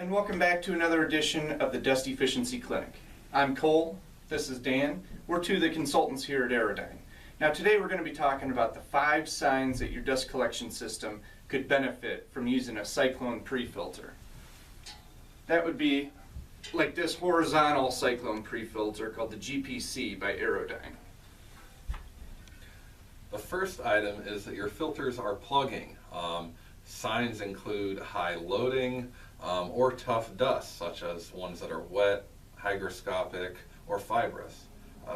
And welcome back to another edition of the Dust Efficiency Clinic. I'm Cole, this is Dan. We're two of the consultants here at Aerodyne. Now today we're going to be talking about the 5 signs that your dust collection system could benefit from using a cyclone pre-filter. That would be like this horizontal cyclone pre-filter called the GPC by Aerodyne. The first item is that your filters are plugging. Signs include high loading or tough dust, such as ones that are wet, hygroscopic, or fibrous.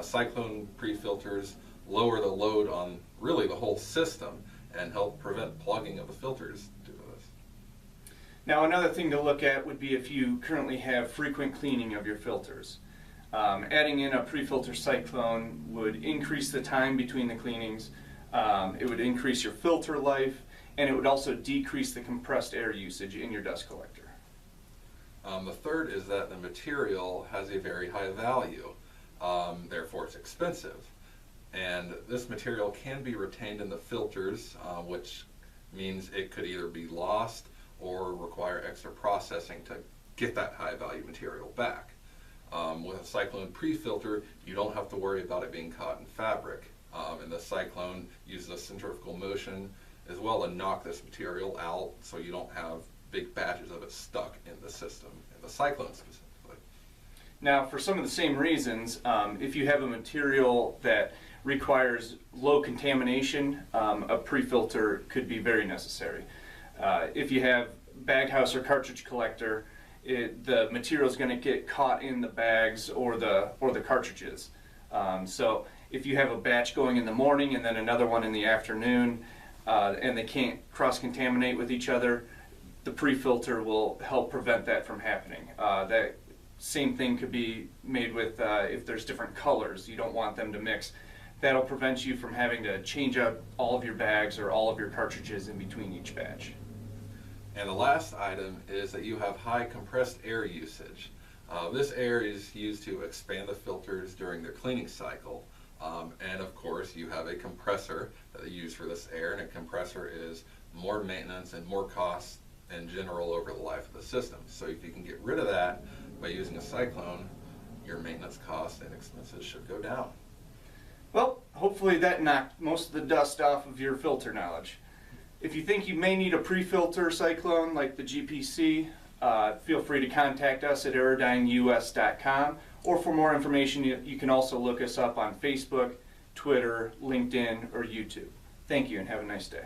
Cyclone pre-filters lower the load on really the whole system and help prevent plugging of the filters due to this. Now another thing to look at would be if you currently have frequent cleaning of your filters. Adding in a pre-filter cyclone would increase the time between the cleanings, it would increase your filter life, and it would also decrease the compressed air usage in your dust collector. The third is that the material has a very high value, therefore it's expensive. And this material can be retained in the filters, which means it could either be lost or require extra processing to get that high value material back. With a cyclone pre-filter, you don't have to worry about it being caught in fabric. And the cyclone uses a centrifugal motion as well to knock this material out, so you don't have big batches of it stuck in the system, in the cyclone specifically. Now for some of the same reasons, if you have a material that requires low contamination, a pre-filter could be very necessary. If you have baghouse or cartridge collector, the material is going to get caught in the bags or the cartridges. So if you have a batch going in the morning and then another one in the afternoon, and they can't cross-contaminate with each other, the pre-filter will help prevent that from happening. That same thing could be made with if there's different colors, you don't want them to mix. That'll prevent you from having to change out all of your bags or all of your cartridges in between each batch. And the last item is that you have high compressed air usage. This air is used to expand the filters during their cleaning cycle. And of course you have a compressor that they use for this air, and a compressor is more maintenance and more costs in general over the life of the system. So if you can get rid of that by using a cyclone, your maintenance costs and expenses should go down. Well, hopefully that knocked most of the dust off of your filter knowledge. If you think you may need a pre-filter cyclone like the GPC, feel free to contact us at aerodyneus.com, or for more information you can also look us up on Facebook, Twitter, LinkedIn, or YouTube. Thank you and have a nice day.